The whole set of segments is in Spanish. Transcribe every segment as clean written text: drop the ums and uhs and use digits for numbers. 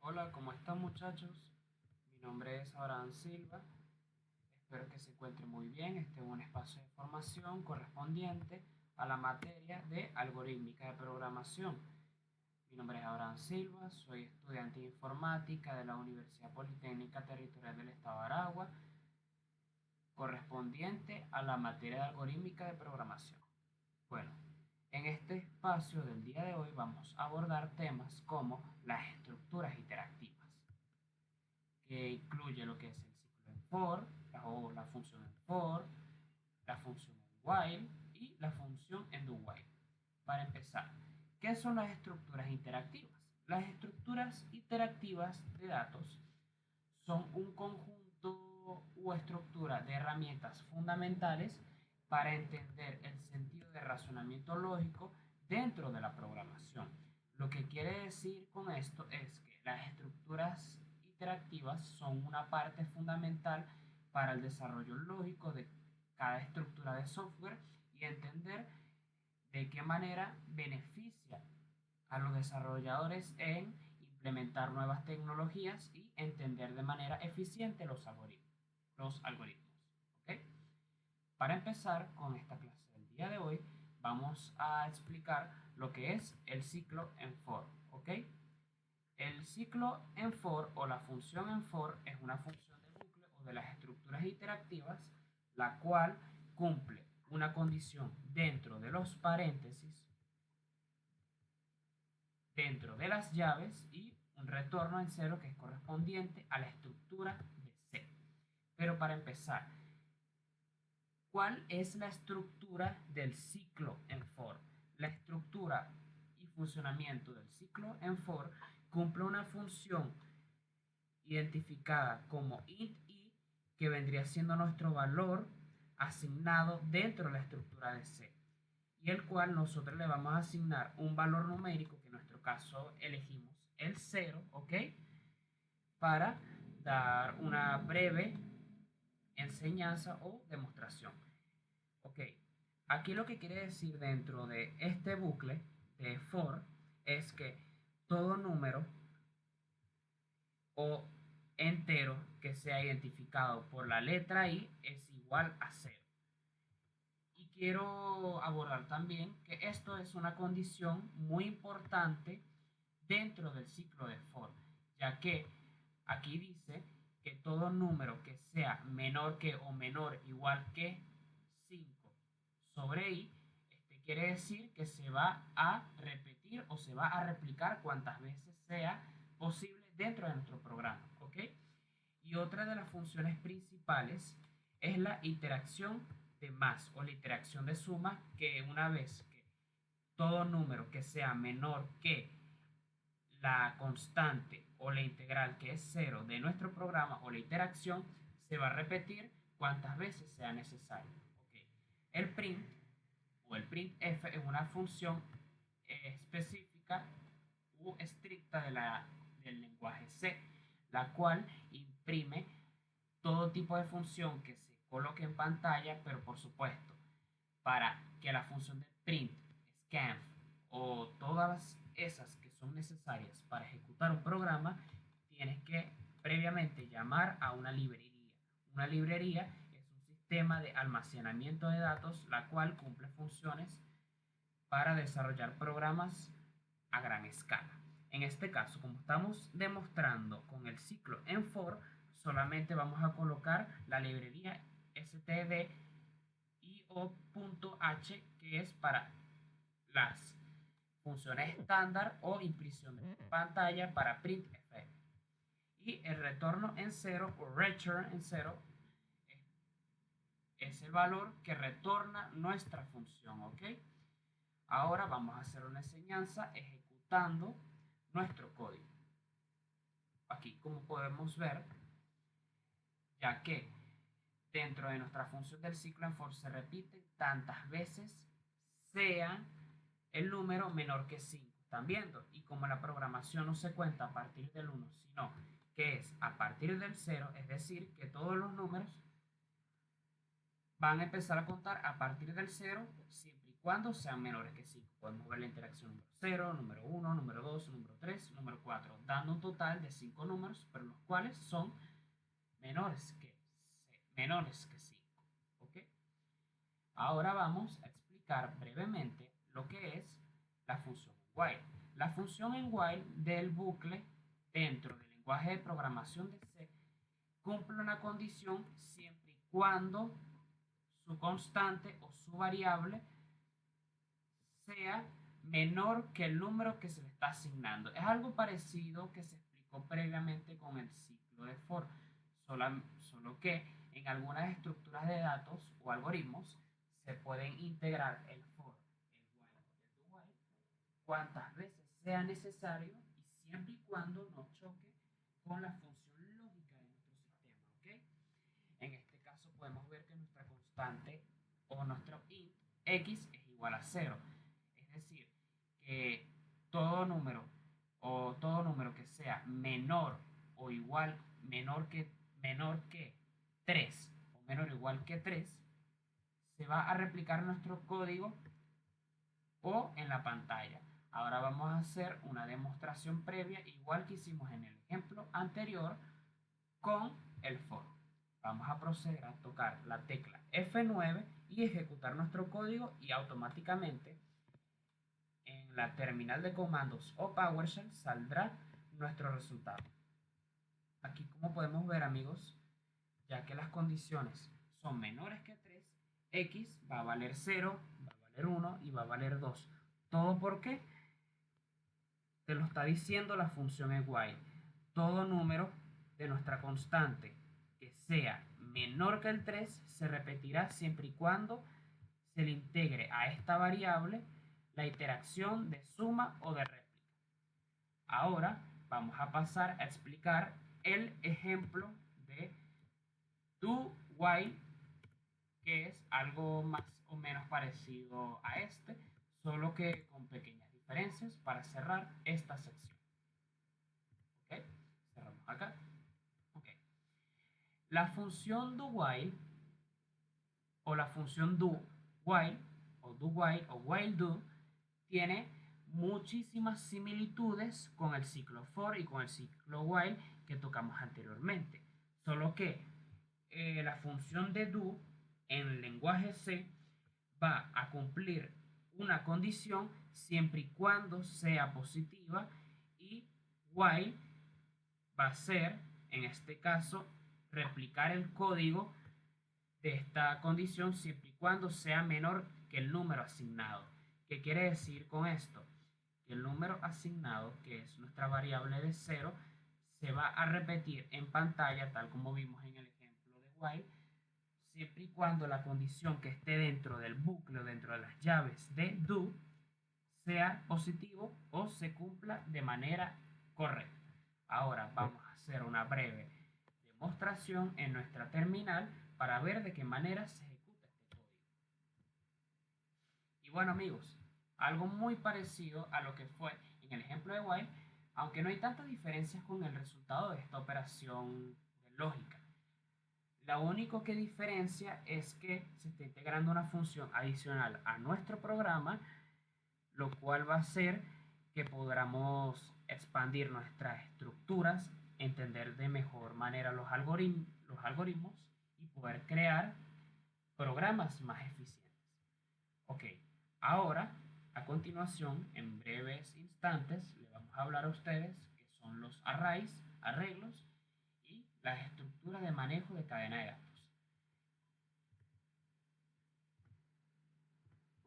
Hola, ¿cómo están muchachos? Mi nombre es Abraham Silva. Espero que se encuentren muy bien. Este es un espacio de formación correspondiente a la materia de algorítmica de programación. Mi nombre es Abraham Silva, soy estudiante de informática de la Universidad Politécnica Territorial del Estado de Aragua, correspondiente a la materia de algorítmica de programación. Bueno, en este espacio del día de hoy vamos a abordar temas como las estructuras interactivas, que incluye lo que es el ciclo en for, o la función en for, la función en while y la función en do while. Para empezar, ¿qué son las estructuras interactivas? Las estructuras interactivas de datos son un conjunto o estructura de herramientas fundamentales para entender el sentido de razonamiento lógico dentro de la programación. Lo que quiere decir con esto es que las estructuras interactivas son una parte fundamental para el desarrollo lógico de cada estructura de software y entender de qué manera beneficia a los desarrolladores en implementar nuevas tecnologías y entender de manera eficiente los algoritmos. ¿Ok? Para empezar con esta clase del día de hoy, vamos a explicar lo que es el ciclo en for. ¿Ok? El ciclo en for o la función en for es una función de bucle o de las estructuras interactivas, la cual cumple una condición dentro de los paréntesis, dentro de las llaves y un retorno en cero que es correspondiente a la estructura de C. Pero para empezar, ¿cuál es la estructura del ciclo en for? La estructura y funcionamiento del ciclo en for cumple una función identificada como int i, que vendría siendo nuestro valor asignado dentro de la estructura de C, y el cual nosotros le vamos a asignar un valor numérico, que en nuestro caso elegimos el 0, ¿ok? Para dar una breve enseñanza o demostración. Ok, aquí lo que quiere decir dentro de este bucle de for es que todo número o entero que sea identificado por la letra i es igual a 0. Y quiero abordar también que esto es una condición muy importante dentro del ciclo de for, ya que aquí dice que todo número que sea menor que o menor igual que 5 sobre i, quiere decir que se va a repetir o se va a replicar cuantas veces sea posible dentro de nuestro programa, ¿ok? Y otra de las funciones principales es la interacción de más o la interacción de suma, que una vez que todo número que sea menor que la constante o la integral, que es cero, de nuestro programa, o la interacción, se va a repetir cuantas veces sea necesario. Okay. El print o el printf es una función específica u estricta del lenguaje C, la cual imprime todo tipo de función que se coloque en pantalla, pero por supuesto, para que la función de print, scanf o todas esas que son necesarias para ejecutar un programa, tienes que previamente llamar a una librería. Una librería es un sistema de almacenamiento de datos, la cual cumple funciones para desarrollar programas a gran escala. En este caso, como estamos demostrando con el ciclo en for, solamente vamos a colocar la librería std io.h, que es para las funciones estándar o impresión de pantalla para printf. Y el retorno en cero o return en cero es el valor que retorna nuestra función, ¿ok? Ahora vamos a hacer una enseñanza ejecutando nuestro código. Aquí, como podemos ver, ya que dentro de nuestra función del ciclo en for se repite tantas veces sea el número menor que 5. ¿Están viendo? Y como la programación no se cuenta a partir del 1, sino que es a partir del 0, es decir, que todos los números van a empezar a contar a partir del 0 siempre y cuando sean menores que 5. podemos ver la interacción número 0, número 1, número 2, número 3, número 4, dando un total de 5 números, pero los cuales son menores que 5. ¿Ok? Ahora vamos a explicar brevemente lo que es la función en while. La función en while del bucle dentro del lenguaje de programación de C cumple una condición siempre y cuando su constante o su variable sea menor que el número que se le está asignando. Es algo parecido que se explicó previamente con el ciclo de for, solo que en algunas estructuras de datos o algoritmos se pueden integrar el for, el while y el do while cuantas veces sea necesario y siempre y cuando no choque con la función lógica de nuestro sistema. ¿Ok? En este caso podemos ver que nuestra constante o nuestro int x es igual a 0. Es decir, que todo número que sea menor o igual, menor que 3 o menor o igual que 3, se va a replicar nuestro código o en la pantalla. Ahora vamos a hacer una demostración previa, igual que hicimos en el ejemplo anterior con el for. Vamos a proceder a tocar la tecla F9 y ejecutar nuestro código y automáticamente en la terminal de comandos o PowerShell saldrá nuestro resultado. Aquí, como podemos ver, amigos, ya que las condiciones son menores que 3, x va a valer 0, va a valer 1 y va a valer 2. ¿Todo por qué? Te lo está diciendo la función en while. Todo número de nuestra constante que sea menor que el 3 se repetirá siempre y cuando se le integre a esta variable la interacción de suma o de réplica. Ahora vamos a pasar a explicar el ejemplo de do while, que es algo más o menos parecido a este, solo que con pequeñas diferencias para cerrar esta sección. ¿Ok? Cerramos acá. Ok. La función do while o la función do while o while do tiene muchísimas similitudes con el ciclo for y con el ciclo while que tocamos anteriormente. Solo que la función de do en el lenguaje C va a cumplir una condición siempre y cuando sea positiva y while va a ser, en este caso, replicar el código de esta condición siempre y cuando sea menor que el número asignado. ¿Qué quiere decir con esto? Que el número asignado, que es nuestra variable de 0, se va a repetir en pantalla, tal como vimos en el ejemplo de while, siempre y cuando la condición que esté dentro del bucle o dentro de las llaves de do sea positivo o se cumpla de manera correcta. Ahora vamos a hacer una breve demostración en nuestra terminal para ver de qué manera se ejecuta este código. Y bueno, amigos, algo muy parecido a lo que fue en el ejemplo de while, aunque no hay tantas diferencias con el resultado de esta operación de lógica. Lo único que diferencia es que se está integrando una función adicional a nuestro programa, lo cual va a hacer que podamos expandir nuestras estructuras, entender de mejor manera los algoritmos y poder crear programas más eficientes. Ok, ahora, a continuación, en breves instantes, le vamos a hablar a ustedes que son los arrays, arreglos y las estructuras de manejo de cadena de datos.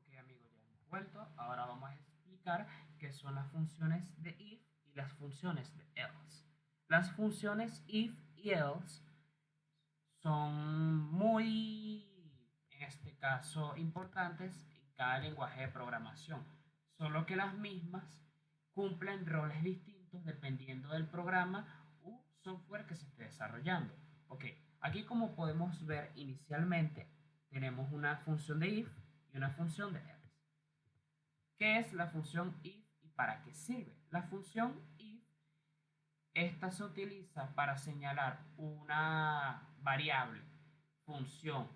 Ok, amigos, ya hemos vuelto. Ahora vamos a explicar qué son las funciones de if y las funciones de else. Las funciones if y else son muy, en este caso, importantes en cada lenguaje de programación, solo que las mismas cumplen roles distintos dependiendo del programa u software que se esté desarrollando. Ok, aquí como podemos ver inicialmente tenemos una función de if y una función de else. ¿Qué es la función if y para qué sirve? La función if, esta se utiliza para señalar una variable, función,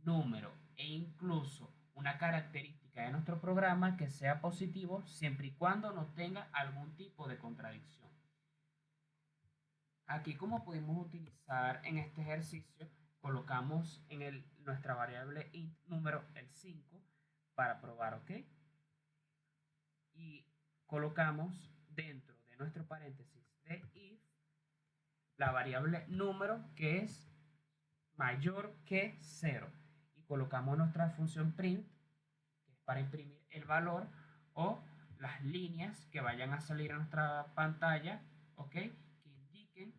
número e incluso una característica especifica de nuestro programa que sea positivo siempre y cuando no tenga algún tipo de contradicción. Aquí, como pudimos utilizar en este ejercicio, colocamos en nuestra variable int número el 5 para probar, ¿ok? Y colocamos dentro de nuestro paréntesis de if la variable número que es mayor que 0 y colocamos nuestra función print que es para imprimir el valor o las líneas que vayan a salir a nuestra pantalla, ¿ok? Que indiquen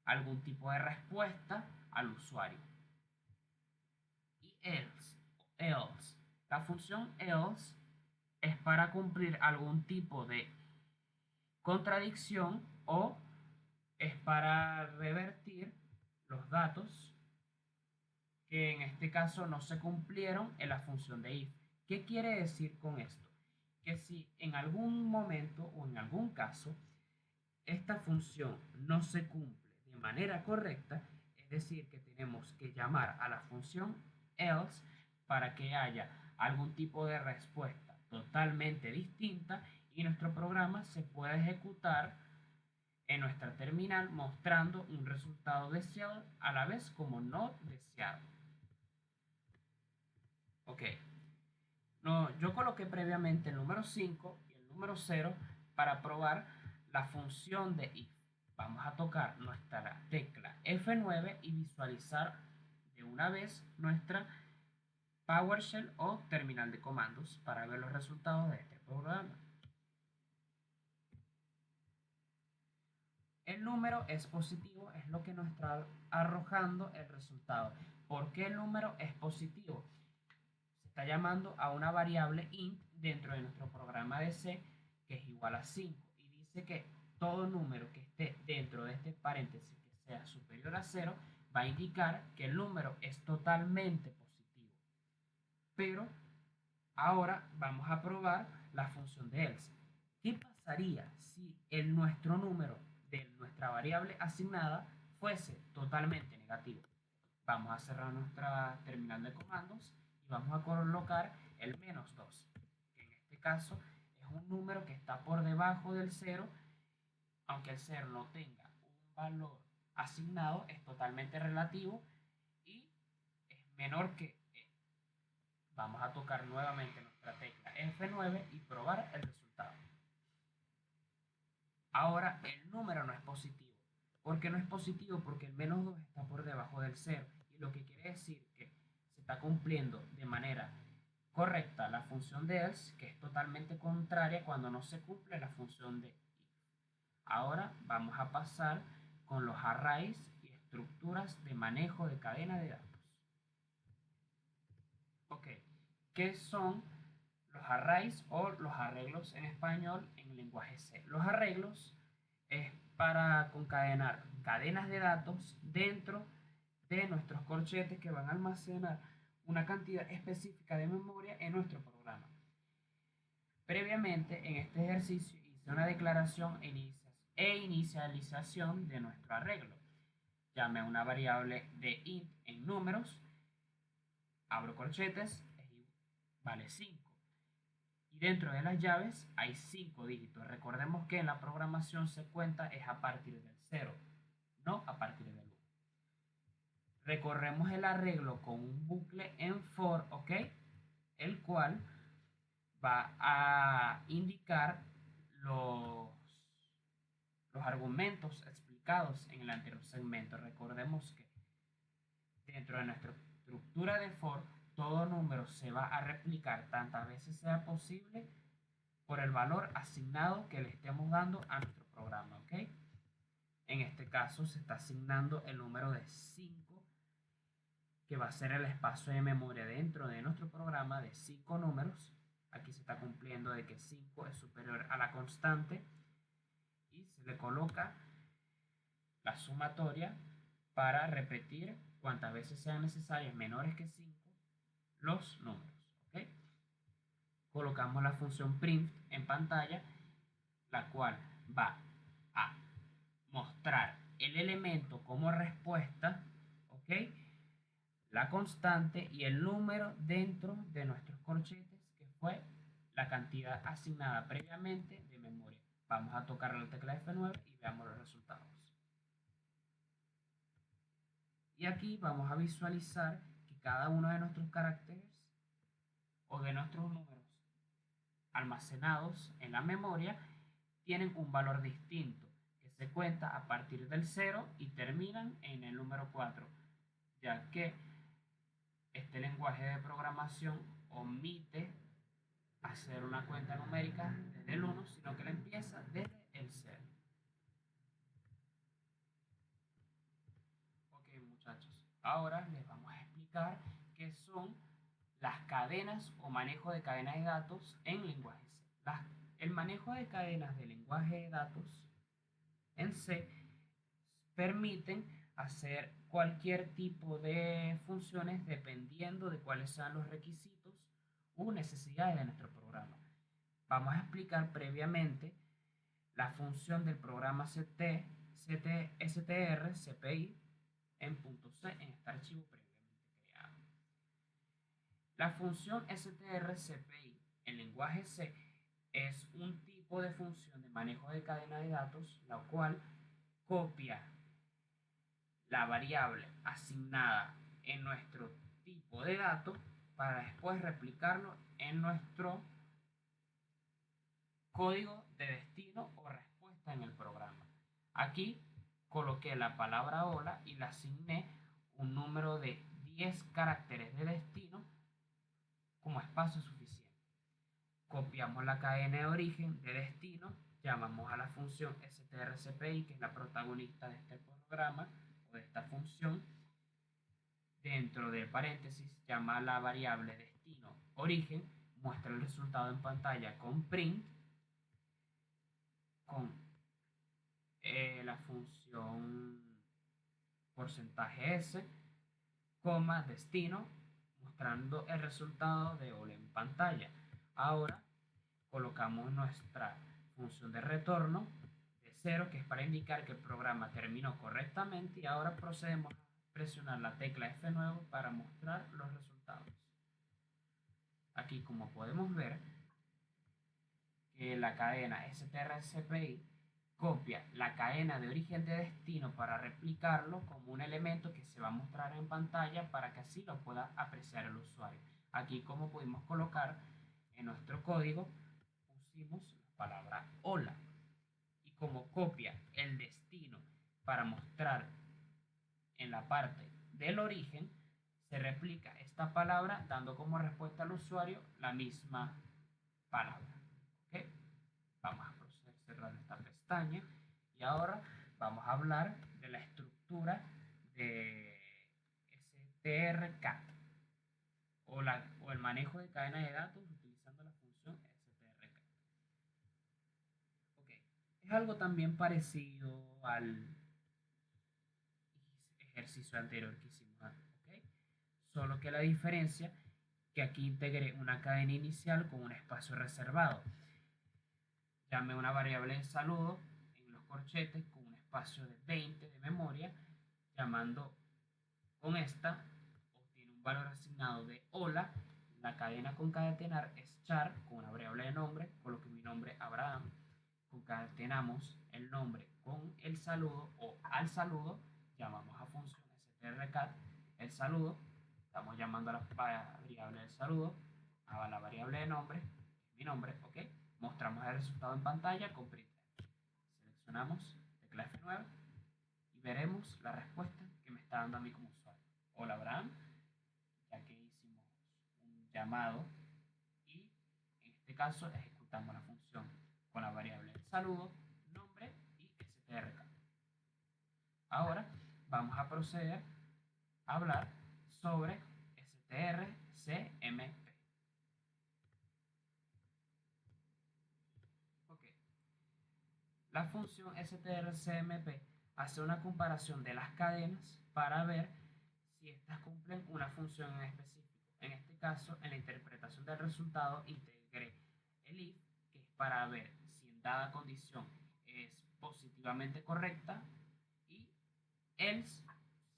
algún tipo de respuesta al usuario. Y else. La función else es para cumplir algún tipo de contradicción o es para revertir los datos que en este caso no se cumplieron en la función de if. ¿Qué quiere decir con esto? Que si en algún momento o en algún caso esta función no se cumple de manera correcta, es decir, que tenemos que llamar a la función else para que haya algún tipo de respuesta totalmente distinta y nuestro programa se pueda ejecutar en nuestra terminal mostrando un resultado deseado a la vez como no deseado. Ok, no, yo coloqué previamente el número 5 y el número 0 para probar la función de if. Vamos a tocar nuestra tecla F9 y visualizar de una vez nuestra PowerShell o terminal de comandos para ver los resultados de este programa. El número es positivo, es lo que nos está arrojando el resultado. ¿Por qué el número es positivo? Se está llamando a una variable int dentro de nuestro programa de C que es igual a 5 y dice que todo número que esté dentro de este paréntesis que sea superior a 0 va a indicar que el número es totalmente positivo. Pero ahora vamos a probar la función de else. ¿Qué pasaría si nuestro número de nuestra variable asignada fuese totalmente negativo? Vamos a cerrar nuestra terminal de comandos y vamos a colocar el -2, que en este caso es un número que está por debajo del 0, aunque el 0 no tenga un valor asignado, es totalmente relativo y es menor que e. Vamos a tocar nuevamente nuestra tecla F9 y probar el resultado. Ahora el número no es positivo. ¿Por qué no es positivo? Porque el -2 está por debajo del 0 y lo que quiere decir que se está cumpliendo de manera correcta la función de else, que es totalmente contraria cuando no se cumple la función de if. Ahora vamos a pasar con los arrays y estructuras de manejo de cadena de datos. Ok, ¿qué son los arrays o los arreglos en español en lenguaje C? Los arreglos es para concadenar cadenas de datos dentro de nuestros corchetes que van a almacenar una cantidad específica de memoria en nuestro programa. Previamente en este ejercicio hice una declaración e inicialización de nuestro arreglo. Llamé a una variable de int en números, abro corchetes, vale 5. Y dentro de las llaves hay 5 dígitos. Recordemos que en la programación se cuenta es a partir del 0, no a partir del 1. Recorremos el arreglo con un bucle en for, ¿ok? El cual va a indicar los argumentos explicados en el anterior segmento. Recordemos que dentro de nuestra estructura de for, todo número se va a replicar tantas veces sea posible por el valor asignado que le estemos dando a nuestro programa, ¿ok? En este caso se está asignando el número de 5, que va a ser el espacio de memoria dentro de nuestro programa de 5 números. Aquí se está cumpliendo de que 5 es superior a la constante y se le coloca la sumatoria para repetir cuantas veces sean necesarias menores que 5 los números, ¿ok? Colocamos la función print en pantalla, la cual va a mostrar el elemento como respuesta, ¿ok? La constante y el número dentro de nuestros corchetes que fue la cantidad asignada previamente de memoria. Vamos a tocar la tecla F9 y veamos los resultados. Y aquí vamos a visualizar que cada uno de nuestros caracteres o de nuestros números almacenados en la memoria tienen un valor distinto que se cuenta a partir del 0 y terminan en el número 4, ya que este lenguaje de programación omite hacer una cuenta numérica desde el 1, sino que la empieza desde el 0. Ok, muchachos, ahora les vamos a explicar qué son las cadenas o manejo de cadenas de datos en lenguaje C. El manejo de cadenas de lenguaje de datos en C permiten hacer cualquier tipo de funciones dependiendo de cuáles sean los requisitos u necesidades de nuestro programa. Vamos a explicar previamente la función del programa str cpi en .c en este archivo previamente creado. La función strcpy en lenguaje C es un tipo de función de manejo de cadena de datos, la cual copia la variable asignada en nuestro tipo de datos para después replicarlo en nuestro código de destino o respuesta en el programa. Aquí coloqué la palabra hola y le asigné un número de 10 caracteres de destino como espacio suficiente. Copiamos la cadena de origen de destino, llamamos a la función strcpy, que es la protagonista de este programa o de esta función. Dentro del paréntesis llama a la variable destino origen, muestra el resultado en pantalla con print, con la función porcentaje s, coma destino, mostrando el resultado de hola en pantalla. Ahora colocamos nuestra función de retorno de 0, que es para indicar que el programa terminó correctamente, y ahora procedemos a presionar la tecla F9 para mostrar los resultados. Aquí, como podemos ver, que la cadena strcpy copia la cadena de origen de destino para replicarlo como un elemento que se va a mostrar en pantalla para que así lo pueda apreciar el usuario. Aquí, como pudimos colocar en nuestro código, pusimos la palabra hola, y como copia el destino para mostrar en la parte del origen, se replica esta palabra dando como respuesta al usuario la misma palabra. ¿Okay? Vamos a proceder a cerrar esta pestaña y ahora vamos a hablar de la estructura de strcat o el manejo de cadena de datos utilizando la función strcat. Okay. Es algo también parecido al ejercicio anterior que hicimos antes, ¿okay? Solo que la diferencia que aquí integré una cadena inicial con un espacio reservado. Llamé una variable de saludo en los corchetes con un espacio de 20 de memoria, llamando con esta, obtiene un valor asignado de hola. La cadena concatenar es char con una variable de nombre, coloqué mi nombre Abraham, concatenamos el nombre con el saludo o al saludo, llamamos a función strcat el saludo, estamos llamando a la variable del saludo, a la variable de nombre, mi nombre, ok, mostramos el resultado en pantalla con print. Seleccionamos tecla F9 y veremos la respuesta que me está dando a mí como usuario. Hola Abraham, ya que hicimos un llamado y en este caso ejecutamos la función con la variable del saludo, nombre y strcat. Ahora vamos a proceder a hablar sobre strcmp. Okay. La función strcmp hace una comparación de las cadenas para ver si estas cumplen una función en específico. En este caso, en la interpretación del resultado, integré el if, que es para ver si en dada condición es positivamente correcta, y else,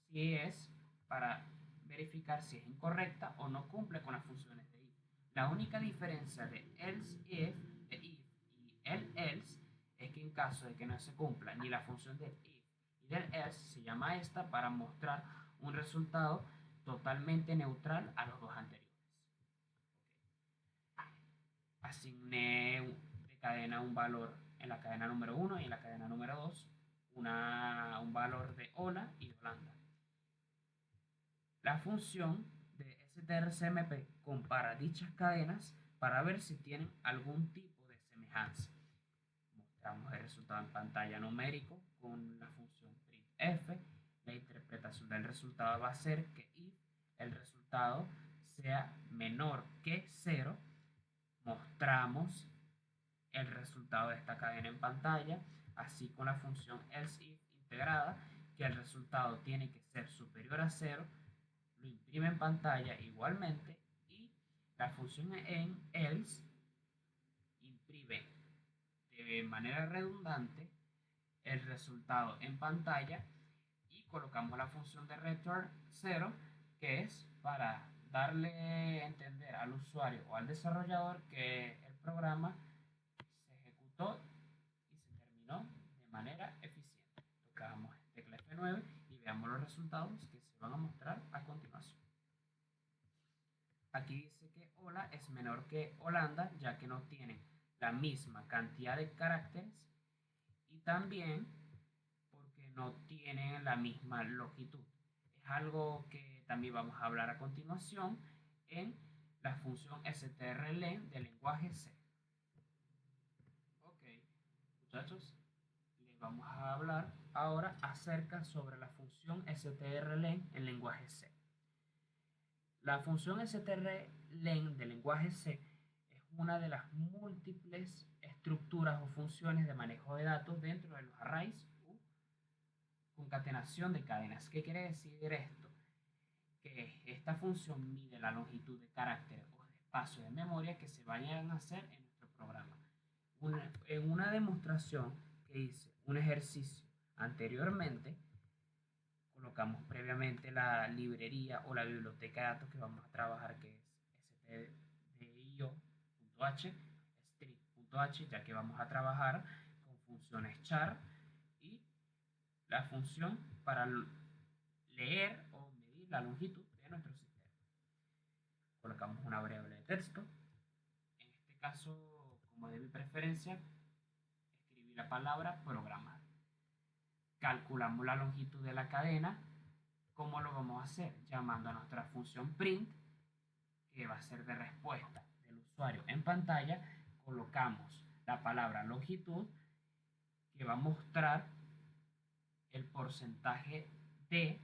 si es para verificar si es incorrecta o no cumple con las funciones de if. La única diferencia de else if, de if y el else es que en caso de que no se cumpla ni la función del if y del else, se llama esta para mostrar un resultado totalmente neutral a los dos anteriores. Asigné de cadena un valor en la cadena número 1 y en la cadena número 2 un valor de hola y de Holanda. La función de strcmp compara dichas cadenas para ver si tienen algún tipo de semejanza. Mostramos el resultado en pantalla numérico con la función printf. La interpretación del resultado va a ser que if el resultado sea menor que 0, mostramos el resultado de esta cadena en pantalla, así con la función else if integrada, que el resultado tiene que ser superior a 0, lo imprime en pantalla igualmente, y la función en else imprime de manera redundante el resultado en pantalla, y colocamos la función de return 0, que es para darle a entender al usuario o al desarrollador que el programa se ejecutó y se terminó de manera eficiente. Tocamos tecla F9 y veamos los resultados que se van a mostrar a continuación. Aquí dice que hola es menor que Holanda, ya que no tienen la misma cantidad de caracteres, y también porque no tienen la misma longitud. Es algo que también vamos a hablar a continuación en la función strlen del lenguaje C. Ok, muchachos, les vamos a hablar ahora acerca sobre la función strlen en lenguaje C. La función strlen del lenguaje C es una de las múltiples estructuras o funciones de manejo de datos dentro de los arrays u concatenación de cadenas. ¿Qué quiere decir esto? Que esta función mide la longitud de caracteres o de espacio de memoria que se vayan a hacer en nuestro programa. En una demostración que hice, un ejercicio anteriormente, colocamos previamente la librería o la biblioteca de datos que vamos a trabajar, que es stdio.h, strict.h, ya que vamos a trabajar con funciones char y la función para leer o medir la longitud de nuestro sistema. Colocamos una variable de texto. En este caso, como de mi preferencia, escribí la palabra programar. Calculamos la longitud de la cadena. ¿Cómo lo vamos a hacer? Llamando a nuestra función print, que va a ser de respuesta del usuario en pantalla. Colocamos la palabra longitud, que va a mostrar el porcentaje de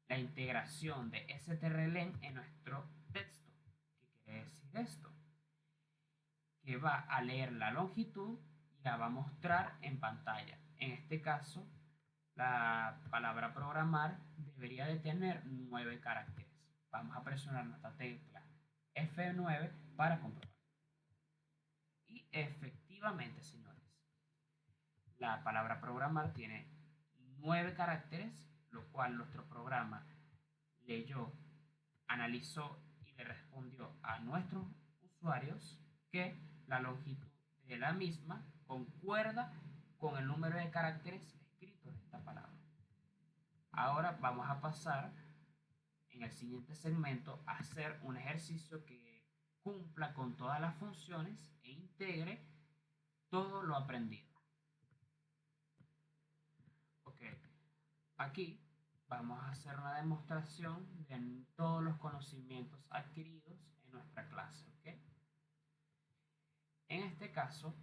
la integración de strlen en nuestro texto. ¿Qué quiere decir esto? Que va a leer la longitud y la va a mostrar en pantalla. En este caso, la palabra programar debería de tener 9 caracteres. Vamos a presionar nuestra tecla F9 para comprobar. Y efectivamente, señores, la palabra programar tiene 9 caracteres, lo cual nuestro programa leyó, analizó y le respondió a nuestros usuarios que la longitud de la misma concuerda con el número de caracteres escritos de esta palabra. Ahora vamos a pasar en el siguiente segmento a hacer un ejercicio que cumpla con todas las funciones e integre todo lo aprendido. Ok, aquí vamos a hacer una demostración de todos los conocimientos adquiridos en nuestra clase. ¿Okay? En este caso,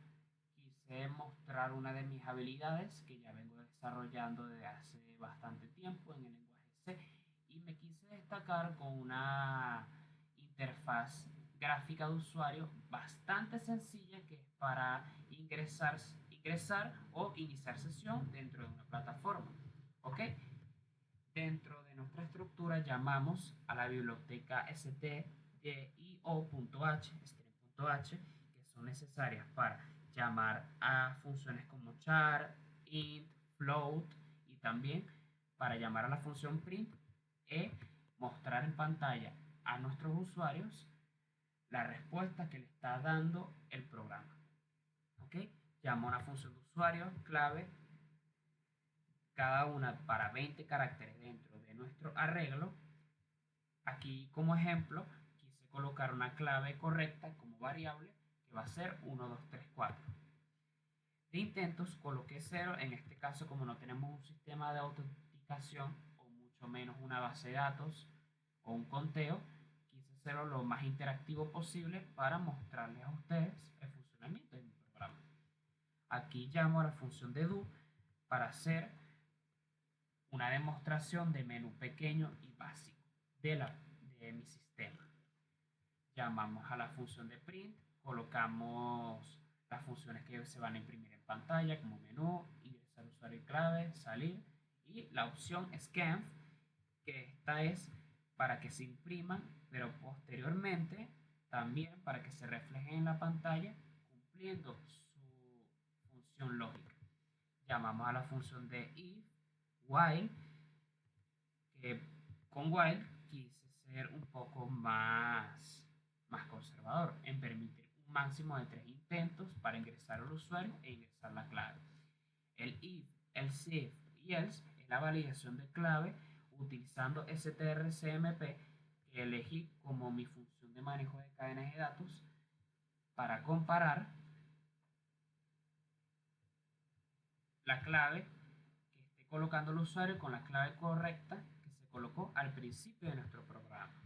quise mostrar una de mis habilidades que ya vengo desarrollando desde hace bastante tiempo en el lenguaje C, y me quise destacar con una interfaz gráfica de usuario bastante sencilla, que es para ingresar o iniciar sesión dentro de una plataforma. ¿Ok? Dentro de nuestra estructura llamamos a la biblioteca stdio.h, string.h, que son necesarias para llamar a funciones como char, int, float, y también para llamar a la función print e mostrar en pantalla a nuestros usuarios la respuesta que le está dando el programa. ¿Ok? Llamo a una función de usuario clave, cada una para 20 caracteres dentro de nuestro arreglo. Aquí como ejemplo quise colocar una clave correcta como variable que va a ser 1, 2, 3, 4. De intentos coloqué 0, en este caso como no tenemos un sistema de autenticación o mucho menos una base de datos o un conteo, quise hacerlo lo más interactivo posible para mostrarles a ustedes el funcionamiento de mi programa. Aquí llamo a la función de do para hacer una demostración de menú pequeño y básico de mi sistema. Llamamos a la función de print, colocamos las funciones que se van a imprimir en pantalla como menú, ingresar usuario y clave, salir, y la opción scan, que esta es para que se impriman, pero posteriormente también para que se reflejen en la pantalla cumpliendo su función lógica. Llamamos a la función de if, while, que con while quise ser un poco más conservador en permitir un máximo de 3 intentos para ingresar al usuario e ingresar la clave. El if, el if y else es la validación de clave utilizando strcmp que elegí como mi función de manejo de cadenas de datos para comparar la clave que esté colocando el usuario con la clave correcta que se colocó al principio de nuestro programa.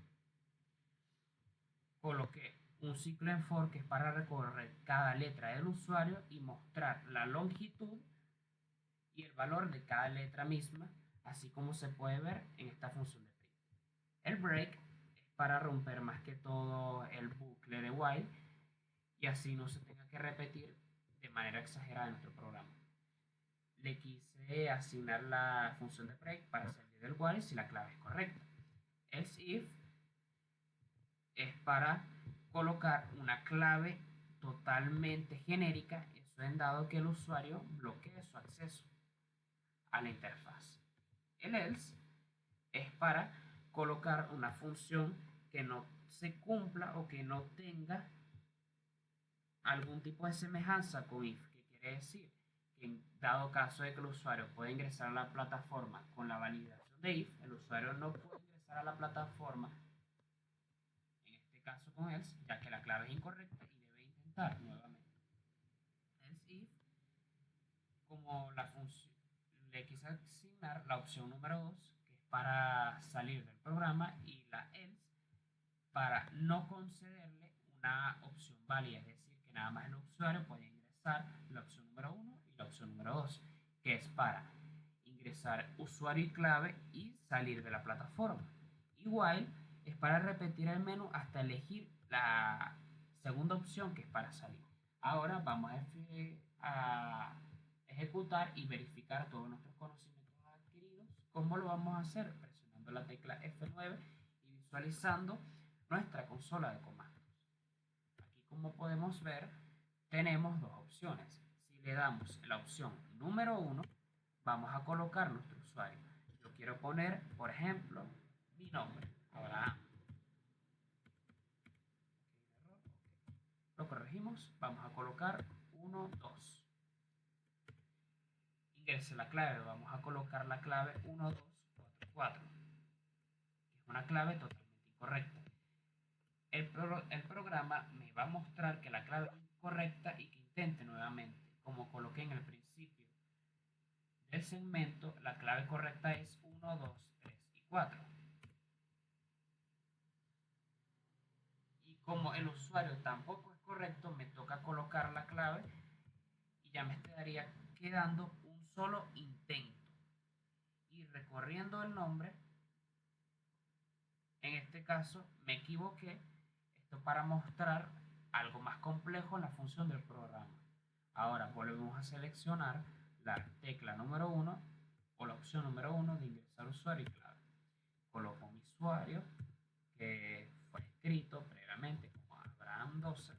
Coloqué un ciclo en for que es para recorrer cada letra del usuario y mostrar la longitud y el valor de cada letra misma, así como se puede ver en esta función de print. El break es para romper más que todo el bucle de while y así no se tenga que repetir de manera exagerada en nuestro programa. Le quise asignar la función de break para salir del while si la clave es correcta. Else if es para colocar una clave totalmente genérica, eso en dado que el usuario bloquee su acceso a la interfaz. El else es para colocar una función que no se cumpla o que no tenga algún tipo de semejanza con if, que quiere decir que en dado caso de que el usuario pueda ingresar a la plataforma con la validación de if, el usuario no puede ingresar a la plataforma en este caso con else, ya que la clave es incorrecta y debe intentar nuevamente. Else if, como la función, le quise asignar la opción número 2, que es para salir del programa, y la else para no concederle una opción válida, es decir, que nada más el usuario puede ingresar la opción número 1 y la opción número 2, que es para ingresar usuario y clave y salir de la plataforma. Igual es para repetir el menú hasta elegir la segunda opción, que es para salir. Ahora vamos a ejecutar y verificar todos nuestros conocimientos adquiridos. ¿Cómo lo vamos a hacer? Presionando la tecla F9 y visualizando nuestra consola de comandos. Aquí, como podemos ver, tenemos dos opciones. Si le damos la opción número 1, vamos a colocar nuestro usuario. Yo quiero poner, por ejemplo, mi nombre, Abraham. Lo corregimos, vamos a colocar 1, 2. Ingrese la clave, vamos a colocar la clave 1, 2, 4, 4, que es una clave totalmente incorrecta. El programa me va a mostrar que la clave es incorrecta y que intente nuevamente. Como coloqué en el principio del segmento, la clave correcta es 1, 2, 3 y 4. Y como el usuario tampoco es correcto, me toca colocar la clave y ya me estaría quedando un solo intento. Y recorriendo el nombre, en este caso me equivoqué, esto para mostrar algo más complejo en la función del programa. Ahora volvemos a seleccionar la tecla número 1 o la opción número 1 de ingresar usuario y clave. Coloco mi usuario que fue escrito previamente como Abraham 12.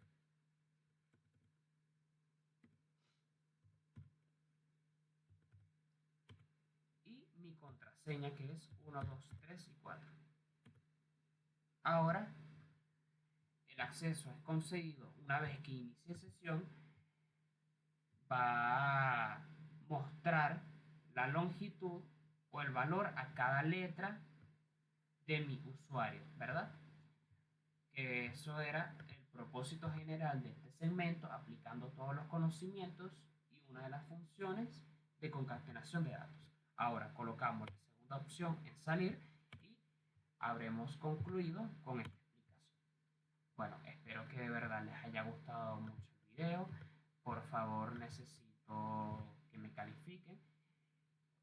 Y mi contraseña, que es 1, 2, 3 y 4. Ahora el acceso es concedido una vez que inicie sesión, va a mostrar la longitud o el valor a cada letra de mi usuario, ¿verdad? Que eso era el propósito general de este segmento, aplicando todos los conocimientos y una de las funciones de concatenación de datos. Ahora colocamos la segunda opción en salir y habremos concluido con esta explicación. Bueno, espero que de verdad les haya gustado mucho el video. Por favor, necesito que me califiquen.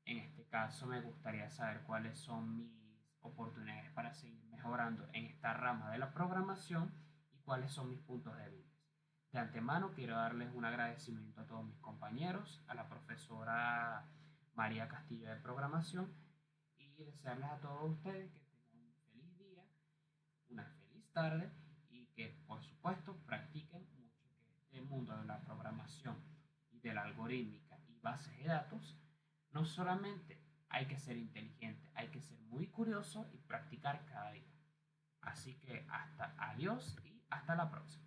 En este caso, me gustaría saber cuáles son mis oportunidades para seguir mejorando en esta rama de la programación y cuáles son mis puntos débiles. De antemano, quiero darles un agradecimiento a todos mis compañeros, a la profesora María Castillo de Programación y desearles a todos ustedes que tengan un feliz día, una feliz tarde y que, por supuesto, practiquen mucho que este mundo de la programación y de la algorítmica y bases de datos no solamente hay que ser inteligente, hay que ser muy curioso y practicar cada día. Así que hasta adiós y hasta la próxima.